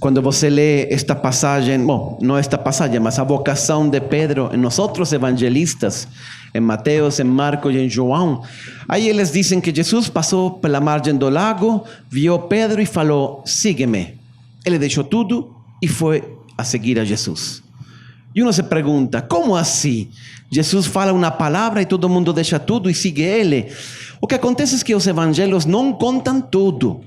Quando você lê esta passagem, bom, não esta passagem, mas a vocação de Pedro em nós outros evangelistas, em Mateus, em Marcos e em João, aí eles dizem que Jesus passou pela margem do lago, viu Pedro e falou, sígueme. Ele deixou tudo e foi a seguir a Jesus. E uno se pergunta, como assim? Jesus fala uma palavra e todo mundo deixa tudo e sigue ele. O que acontece é que os evangelhos não contam tudo.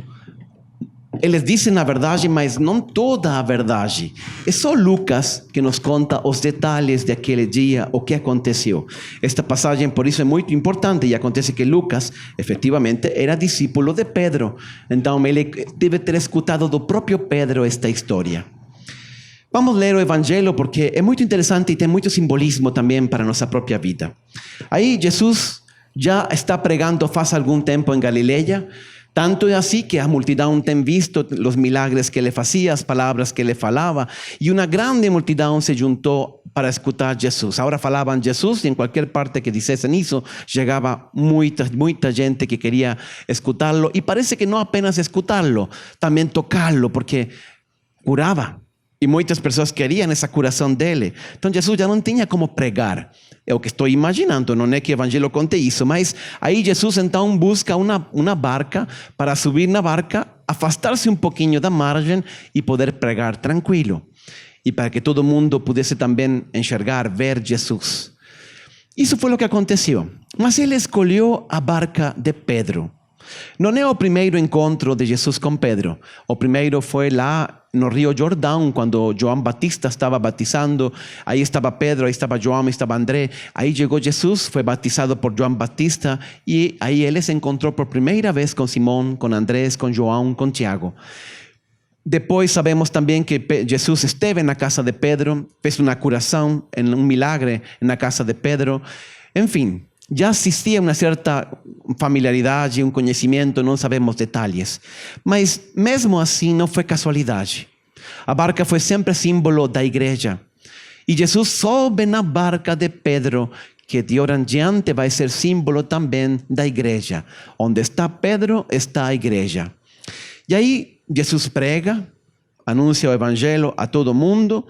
Eles dizem a verdade, mas não toda a verdade. É só Lucas que nos conta os detalhes daquele dia, o que aconteceu. Esta passagem, por isso, é muito importante. E acontece que Lucas, efetivamente, era discípulo de Pedro. Então, ele deve ter escutado do próprio Pedro esta história. Vamos ler o Evangelho porque é muito interessante e tem muito simbolismo também para a nossa própria vida. Aí, Jesus já está pregando faz algum tempo em Galileia. Tanto é assim que a multidão tem visto os milagres que ele fazia, as palavras que ele falava, e uma grande multidão se juntou para escutar Jesus. Agora falavam Jesus e em qualquer parte que dissessem isso, chegava muita gente que queria escutá-lo, e parece que não apenas escutá-lo, também tocá-lo, porque curava. E muitas pessoas queriam essa curação dele. Então Jesus já não tinha como pregar. É o que estou imaginando, não é que o Evangelho conte isso. Mas aí Jesus então busca uma barca para subir na barca, afastar-se um pouquinho da margem e poder pregar tranquilo. E para que todo mundo pudesse também enxergar, ver Jesus. Isso foi o que aconteceu. Mas ele escolheu a barca de Pedro. Não é o primeiro encontro de Jesus com Pedro. O primeiro foi lá no Rio Jordão, quando João Batista estava batizando. Aí estava Pedro, aí estava João, estava André. Aí chegou Jesus, foi batizado por João Batista. E aí ele se encontrou por primeira vez com Simão, com Andrés, com João, com Tiago. Depois sabemos também que Jesus esteve na casa de Pedro, fez uma curação, um milagre na casa de Pedro. Enfim, já existia uma certa familiaridade, um conhecimento, não sabemos detalhes. Mas mesmo assim não foi casualidade. A barca foi sempre símbolo da igreja. E Jesus sobe na barca de Pedro, que de hora em diante vai ser símbolo também da igreja. Onde está Pedro, está a igreja. E aí Jesus prega, anuncia o evangelho a todo mundo,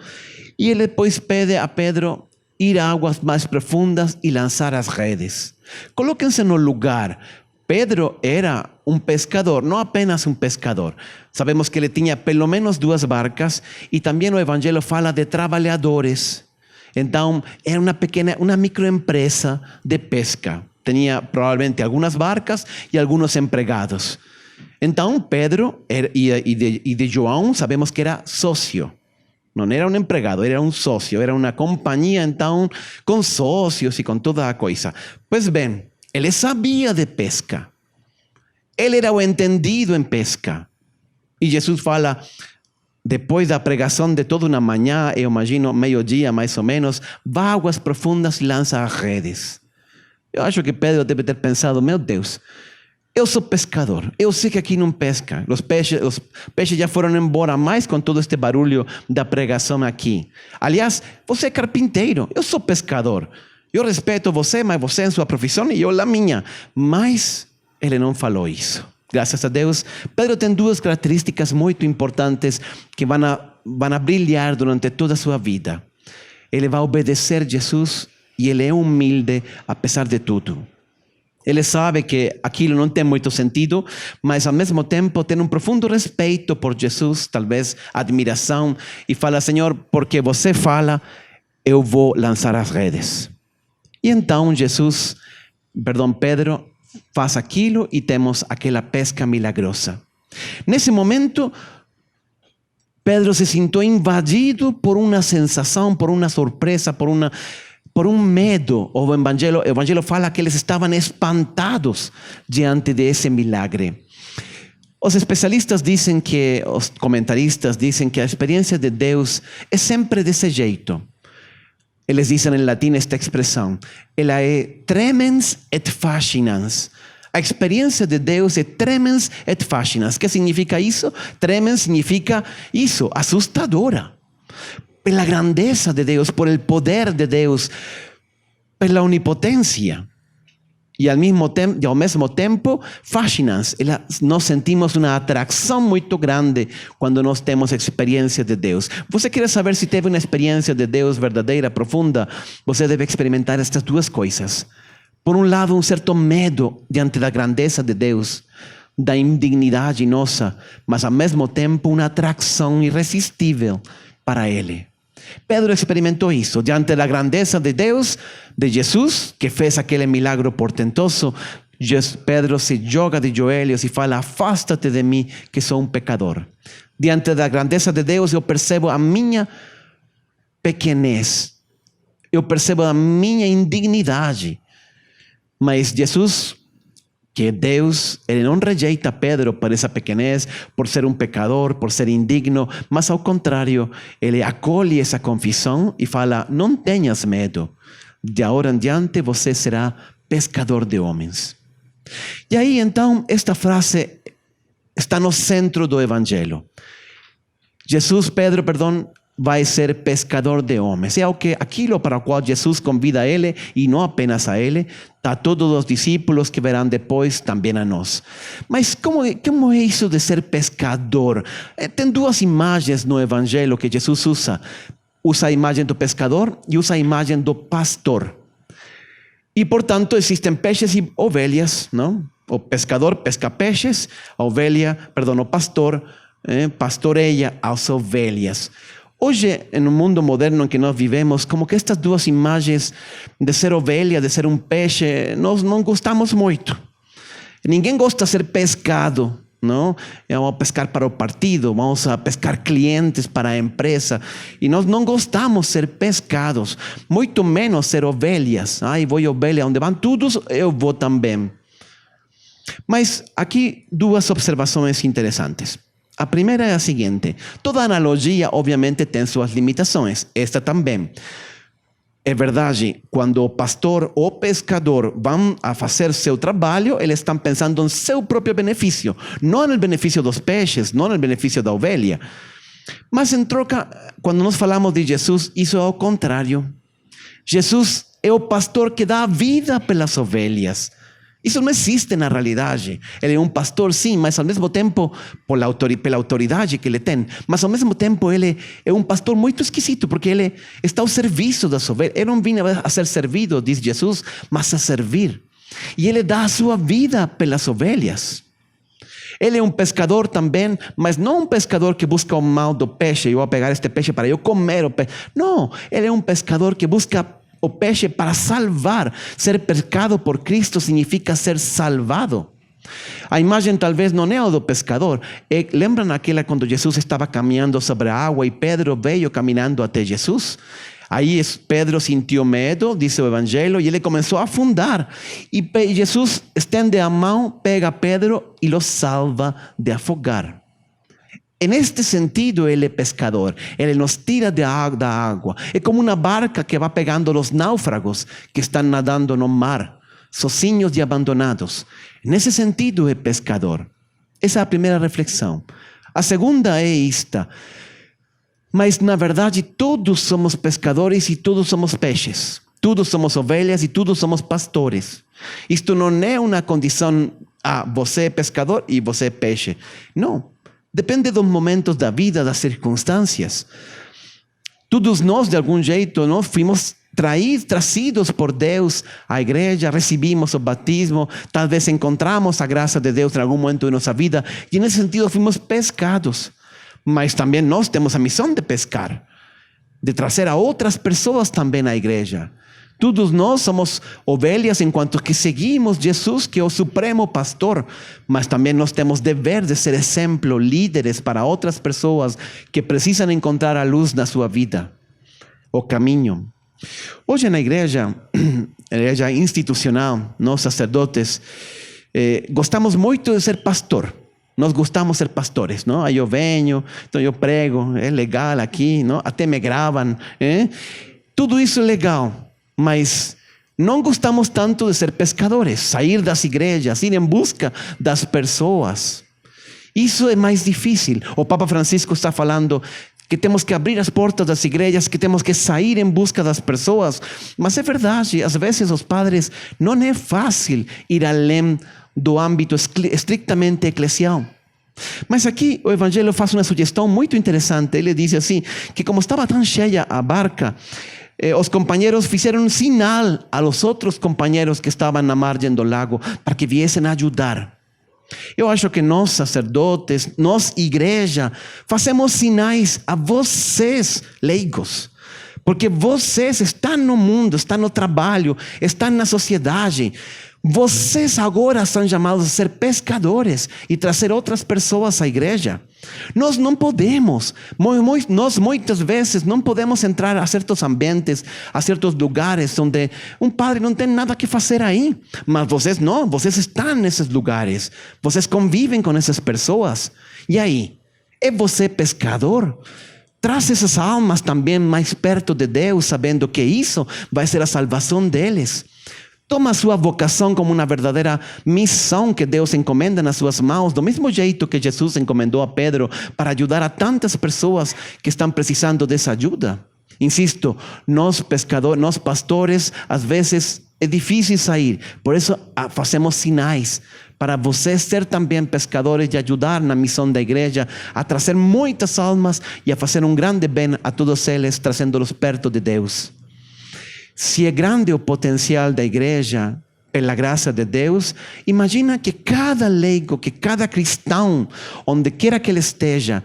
e ele depois pede a Pedro ir a águas mais profundas e lançar as redes. Coloquem-se no lugar. Pedro era um pescador, não apenas um pescador. Sabemos que ele tinha pelo menos 2 barcas e também o evangelho fala de trabalhadores. Então, era uma microempresa de pesca. Tinha provavelmente algumas barcas e alguns empregados. Então, Pedro e de João sabemos que era sócio. Não era um empregado, era um sócio, era uma companhia, então, com sócios e com toda a coisa. Pois bem, ele sabia de pesca. Ele era o entendido em pesca. E Jesus fala, depois da pregação de toda uma manhã, eu imagino meio-dia mais ou menos, vá a águas profundas e lança as redes. Eu acho que Pedro deve ter pensado, meu Deus, eu sou pescador, eu sei que aqui não pesca. Os peixes já foram embora, mais com todo este barulho da pregação aqui. Aliás, você é carpinteiro, eu sou pescador. Eu respeito você, mas você em sua profissão e eu na minha. Mas ele não falou isso. Graças a Deus, Pedro tem 2 características muito importantes que vão a brilhar durante toda a sua vida. Ele vai obedecer a Jesus e ele é humilde apesar de tudo. Ele sabe que aquilo não tem muito sentido, mas ao mesmo tempo tem um profundo respeito por Jesus, talvez admiração, e fala, Senhor, porque você fala, eu vou lançar as redes. E então Pedro faz aquilo e temos aquela pesca milagrosa. Nesse momento, Pedro se sentiu invadido por uma sensação, por uma surpresa, por um medo. O evangelho fala que eles estavam espantados diante desse milagre. Os especialistas dizem que, os comentaristas dizem que a experiência de Deus é sempre desse jeito. Eles dizem em latim esta expressão, ela é tremens et fascinans. A experiência de Deus é tremens et fascinans. O que significa isso? Tremens significa isso, assustadora. Pela grandeza de Deus, por el poder de Deus, pela onipotência. e ao mesmo tempo fascinantes. Nós sentimos uma atração muito grande quando nós temos experiência de Deus. Você quer saber se teve uma experiência de Deus verdadeira, profunda? Você deve experimentar estas duas coisas. Por um lado, um certo medo diante da grandeza de Deus, da indignidade nossa, mas ao mesmo tempo uma atração irresistível para Ele. Pedro experimentou isso diante da grandeza de Deus, de Jesus, que fez aquele milagre portentoso. Pedro se joga de joelhos e fala: afasta-te de mim, que sou um pecador. Diante da grandeza de Deus, eu percebo a minha pequenez, eu percebo a minha indignidade. Mas Jesus, que Deus, Ele não rejeita Pedro por essa pequenez, por ser um pecador, por ser indigno, mas ao contrário, Ele acolhe essa confissão e fala: não tenhas medo, de agora em diante você será pescador de homens. E aí então esta frase está no centro do Evangelho. Pedro, vai ser pescador de homens. É aquilo para o qual Jesus convida a ele, e não apenas a ele, a todos os discípulos que verão depois, também a nós. Mas como é isso de ser pescador? Tem duas imagens no Evangelho que Jesus usa. Usa a imagem do pescador e usa a imagem do pastor. E, portanto, existem peixes e ovelhas, não? O pescador pesca peixes, o pastor pastoreia as ovelhas. Hoje, no mundo moderno em que nós vivemos, como que estas duas imagens de ser ovelha, de ser um peixe, nós não gostamos muito. Ninguém gosta de ser pescado, não? Vamos pescar para o partido, vamos a pescar clientes para a empresa. E nós não gostamos de ser pescados, muito menos ser ovelhas. Vou ovelha, onde vão todos, eu vou também. Mas aqui duas observações interessantes. A primeira é a seguinte: toda analogia obviamente tem suas limitações, esta também. É verdade, quando o pastor ou pescador vão a fazer seu trabalho, eles estão pensando em seu próprio benefício, não no benefício dos peixes, não no benefício da ovelha. Mas em troca, quando nós falamos de Jesus, isso é ao contrário. Jesus é o pastor que dá a vida pelas ovelhas. Isso não existe na realidade. Ele é um pastor, sim, mas ao mesmo tempo, pela autoridade que ele tem, mas ao mesmo tempo ele é um pastor muito esquisito, porque ele está ao serviço das ovelhas. Ele não vinha a ser servido, diz Jesus, mas a servir. E ele dá a sua vida pelas ovelhas. Ele é um pescador também, mas não um pescador que busca o mal do peixe. Eu vou pegar este peixe para eu comer o peixe. Não, ele é um pescador que busca o peixe para salvar. Ser pescado por Cristo significa ser salvado. A imagem talvez não é o do pescador. Lembram aquela quando Jesus estava caminhando sobre a água e Pedro veio caminhando até Jesus? Aí Pedro sentiu medo, diz o Evangelho, e ele começou a afundar. E Jesus estende a mão, pega Pedro e lo salva de afogar. Neste sentido, ele é pescador. Ele nos tira da água. É como uma barca que vai pegando os náufragos que estão nadando no mar, sozinhos e abandonados. Nesse sentido, é pescador. Essa é a primeira reflexão. A segunda é esta. Mas, na verdade, todos somos pescadores e todos somos peixes. Todos somos ovelhas e todos somos pastores. Isto não é uma condição, você é pescador e você é peixe. Não. Depende dos momentos da vida, das circunstâncias. Todos nós, de algum jeito, nós fomos trazidos por Deus à igreja, recebimos o batismo, talvez encontramos a graça de Deus em algum momento de nossa vida, e nesse sentido fomos pescados. Mas também nós temos a missão de pescar, de trazer a outras pessoas também à igreja. Todos nós somos ovelhas enquanto que seguimos Jesus, que é o supremo pastor, mas também nós temos dever de ser exemplo, líderes para outras pessoas que precisam encontrar a luz na sua vida, o caminho. Hoje na igreja institucional, nós sacerdotes, gostamos muito de ser pastor. Nós gostamos de ser pastores, não? Aí eu venho, então eu prego, é legal aqui, não? Até me gravam, Tudo isso é legal. Mas não gostamos tanto de ser pescadores, sair das igrejas, ir em busca das pessoas. Isso é mais difícil. O Papa Francisco está falando que temos que abrir as portas das igrejas, que temos que sair em busca das pessoas. Mas é verdade, às vezes os padres não é fácil ir além do âmbito estritamente eclesial. Mas aqui o Evangelho faz uma sugestão muito interessante. Ele diz assim, que como estava tão cheia a barca, os companheiros fizeram um sinal a los outros companheiros que estavam na margem do lago para que viessem ajudar. Eu acho que nós sacerdotes, nós igreja, fazemos sinais a vocês leigos, porque vocês estão no mundo, estão no trabalho, estão na sociedade. Vocês agora são chamados a ser pescadores e trazer outras pessoas à igreja. Nós não podemos, nós muitas vezes não podemos entrar a certos ambientes, a certos lugares onde um padre não tem nada que fazer aí. Mas vocês não, vocês estão nesses lugares, vocês convivem com essas pessoas. E aí, é você pescador? Traz essas almas também mais perto de Deus, sabendo que isso vai ser a salvação deles. Toma a sua vocação como uma verdadeira missão que Deus encomenda nas suas mãos, do mesmo jeito que Jesus encomendou a Pedro para ajudar a tantas pessoas que estão precisando dessa ajuda. Insisto, nós pescadores, nós pastores, às vezes é difícil sair, por isso fazemos sinais para vocês ser também pescadores e ajudar na missão da igreja a trazer muitas almas e a fazer um grande bem a todos eles, trazendo-los perto de Deus. Se é grande o potencial da igreja, pela graça de Deus, imagina que cada leigo, que cada cristão, onde quer que ele esteja,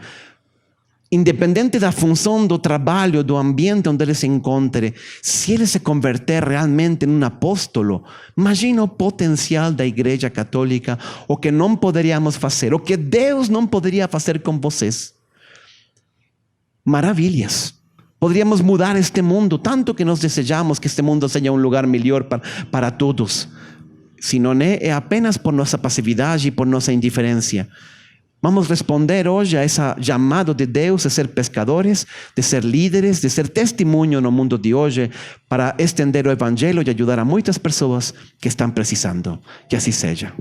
independente da função, do trabalho, do ambiente onde ele se encontre, se ele se converter realmente em um apóstolo, imagina o potencial da igreja católica, o que não poderíamos fazer, o que Deus não poderia fazer com vocês. Maravilhas. Poderíamos mudar este mundo, tanto que nós desejamos que este mundo seja um lugar melhor para todos. Se não é apenas por nossa passividade e por nossa indiferença. Vamos responder hoje a esse chamado de Deus de ser pescadores, de ser líderes, de ser testemunho no mundo de hoje, para estender o Evangelho e ajudar a muitas pessoas que estão precisando. Que assim seja.